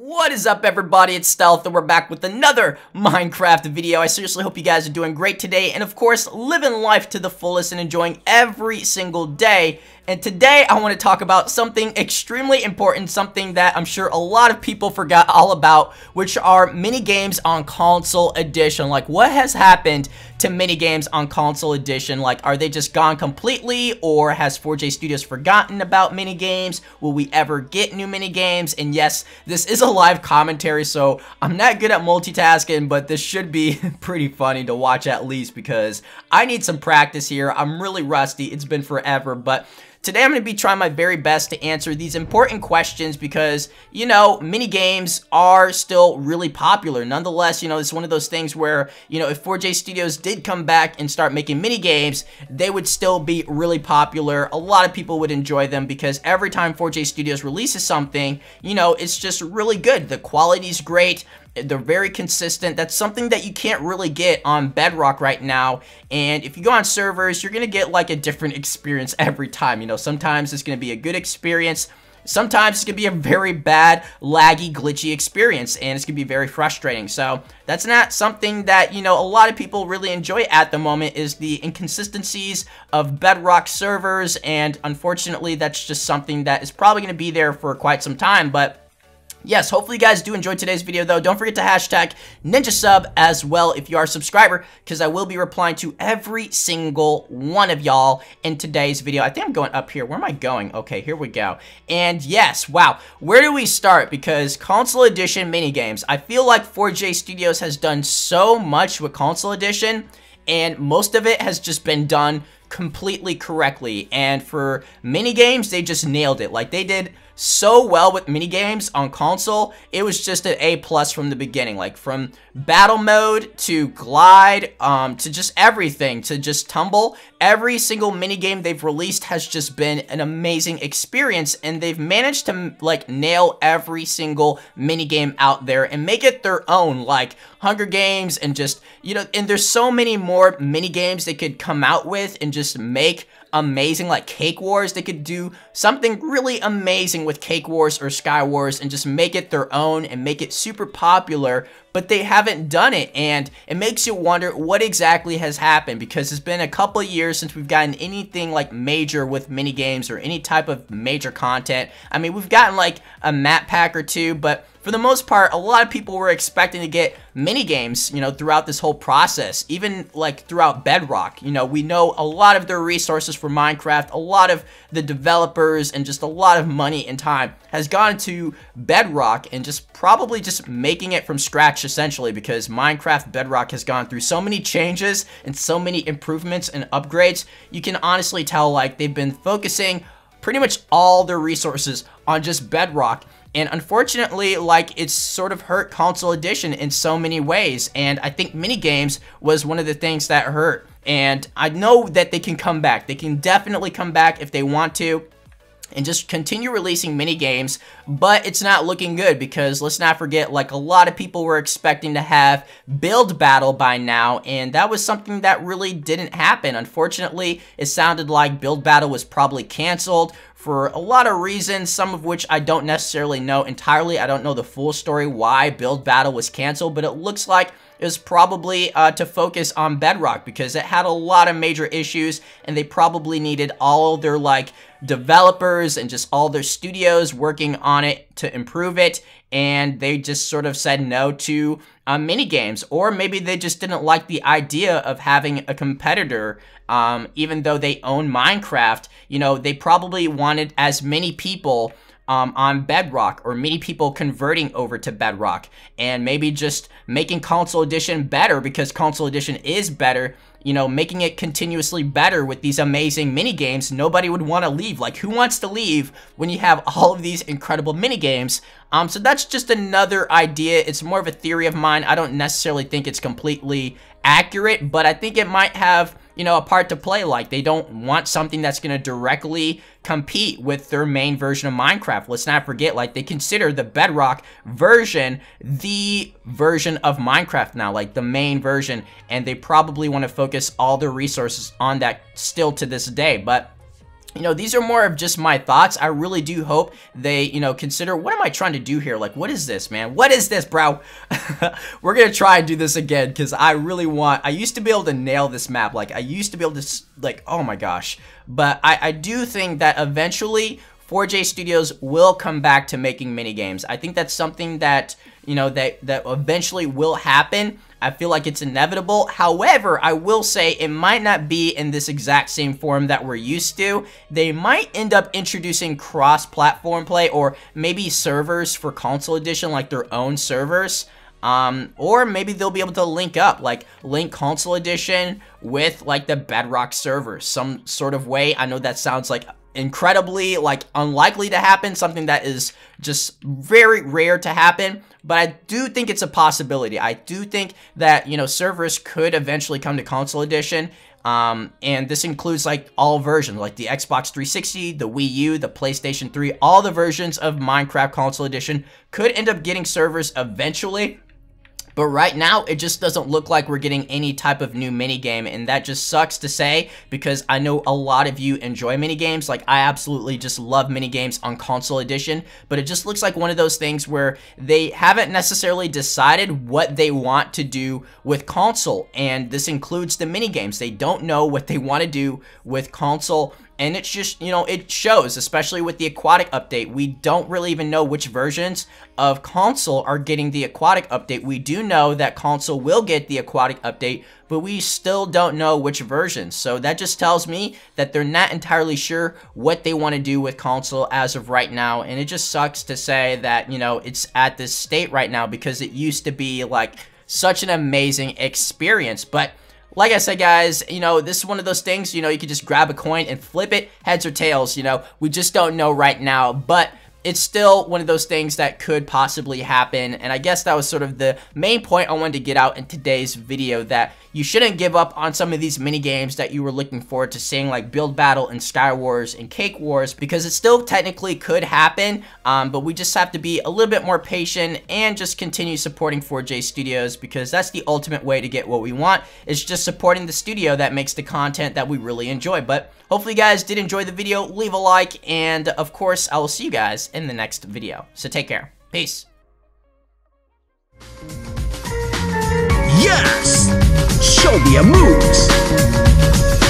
What is up, everybody? It's Stealth, and we're back with another Minecraft video. I seriously hope you guys are doing great today, and of course, living life to the fullest and enjoying every single day. And today, I want to talk about something extremely important, something that I'm sure a lot of people forgot all about, which are mini games on Console Edition. Like, what has happened to mini games on Console Edition? Like, are they just gone completely, or has 4J Studios forgotten about mini games? Will we ever get new mini games? And yes, this is a live commentary, so I'm not good at multitasking, but this should be pretty funny to watch at least, because I need some practice here. I'm really rusty. It's been forever, but today I'm going to be trying my very best to answer these important questions because, you know, mini games are still really popular. Nonetheless, you know, it's one of those things where, you know, if 4J Studios did come back and start making mini games, they would still be really popular. A lot of people would enjoy them because every time 4J Studios releases something, you know, it's just really good. The quality's great. They're very consistent. That's something that you can't really get on Bedrock right now. And if you go on servers, you're going to get like a different experience every time. You know, sometimes it's going to be a good experience. Sometimes it's going to be a very bad, laggy, glitchy experience, and it's going to be very frustrating. So that's not something that, you know, a lot of people really enjoy at the moment, is the inconsistencies of Bedrock servers, and unfortunately, that's just something that is probably going to be there for quite some time. But yes, hopefully you guys do enjoy today's video, though. Don't forget to hashtag NinjaSub as well if you are a subscriber, because I will be replying to every single one of y'all in today's video. I think I'm going up here. Where am I going? Okay, here we go. And yes, wow, where do we start? Because Console Edition minigames, I feel like 4J Studios has done so much with Console Edition, and most of it has just been done completely correctly. And for minigames, they just nailed it. Like, they did so well with minigames on console. It was just an A+ from the beginning. Like, from battle mode to glide, to just everything, to just tumble. Every single minigame they've released has just been an amazing experience, and they've managed to, like, nail every single minigame out there and make it their own, like Hunger Games, and just, you know, and there's so many more minigames they could come out with and just make amazing. Like Cake Wars, they could do something really amazing with Cake Wars or Skywars and just make it their own and make it super popular, but they haven't done it, and it makes you wonder what exactly has happened, because it's been a couple of years since we've gotten anything like major with minigames or any type of major content. I mean, we've gotten like a map pack or two, but for the most part, a lot of people were expecting to get minigames, you know, throughout this whole process, even like throughout Bedrock. You know, we know a lot of their resources for Minecraft, a lot of the developers, and just a lot of money and time has gone to Bedrock, and just probably just making it from scratch, essentially, because Minecraft Bedrock has gone through so many changes and so many improvements and upgrades. You can honestly tell, like, they've been focusing pretty much all their resources on just Bedrock. And unfortunately, like, it's sort of hurt Console Edition in so many ways. And I think minigames was one of the things that hurt. And I know that they can come back. They can definitely come back if they want to, and just continue releasing mini games, but it's not looking good, because let's not forget, like, a lot of people were expecting to have Build Battle by now, and that was something that really didn't happen. Unfortunately, it sounded like Build Battle was probably canceled for a lot of reasons, some of which I don't necessarily know entirely. I don't know the full story why Build Battle was canceled, but it looks like it was probably to focus on Bedrock, because it had a lot of major issues, and they probably needed all of their, like, developers and just all their studios working on it to improve it, and they just sort of said no to minigames. Or maybe they just didn't like the idea of having a competitor, even though they own Minecraft. You know, they probably wanted as many people on Bedrock, or many people converting over to Bedrock, and maybe just making Console Edition better, because Console Edition is better, you know, making it continuously better with these amazing minigames. Nobody would want to leave. Like, who wants to leave when you have all of these incredible minigames? So that's just another idea. It's more of a theory of mine. I don't necessarily think it's completely accurate, but I think it might have, you know, a part to play. Like, they don't want something that's going to directly compete with their main version of Minecraft. Let's not forget, like, they consider the Bedrock version the version of Minecraft now, like the main version, and they probably want to focus all their resources on that still to this day. But you know, these are more of just my thoughts. I really do hope they, you know, consider, what am I trying to do here? Like, what is this, man? What is this, bro? We're gonna try and do this again, because I really want, I used to be able to nail this map. Like, I used to be able to, like, oh my gosh. But I do think that eventually 4J Studios will come back to making mini games. I think that's something that, you know, that eventually will happen. I feel like it's inevitable. However, I will say it might not be in this exact same form that we're used to. They might end up introducing cross-platform play, or maybe servers for console edition, like their own servers. Or maybe they'll be able to link up, like link console edition with like the Bedrock servers, some sort of way. I know that sounds like incredibly like unlikely to happen, something that is just very rare to happen, but I do think it's a possibility. I do think that, you know, servers could eventually come to console edition, and this includes like all versions, like the Xbox 360, the Wii U, the PlayStation 3, all the versions of Minecraft console edition could end up getting servers eventually. But right now, it just doesn't look like we're getting any type of new minigame, and that just sucks to say, because I know a lot of you enjoy minigames. Like, I absolutely just love minigames on console edition, but it just looks like one of those things where they haven't necessarily decided what they want to do with console, and this includes the minigames. They don't know what they want to do with console. And it's just, you know, it shows, especially with the aquatic update. We don't really even know which versions of console are getting the aquatic update. We do know that console will get the aquatic update, but we still don't know which versions. So that just tells me that they're not entirely sure what they want to do with console as of right now. And it just sucks to say that, you know, it's at this state right now, because it used to be like such an amazing experience. But like I said, guys, you know, this is one of those things, you know, you could just grab a coin and flip it, heads or tails, you know. We just don't know right now, but it's still one of those things that could possibly happen. And I guess that was sort of the main point I wanted to get out in today's video, that you shouldn't give up on some of these mini games that you were looking forward to seeing, like Build Battle and Skywars and Cake Wars, because it still technically could happen, but we just have to be a little bit more patient and just continue supporting 4J Studios, because that's the ultimate way to get what we want. It's just supporting the studio that makes the content that we really enjoy. But hopefully you guys did enjoy the video. Leave a like, and of course I will see you guys in the next video. So take care. Peace. Yes! Show me your moves!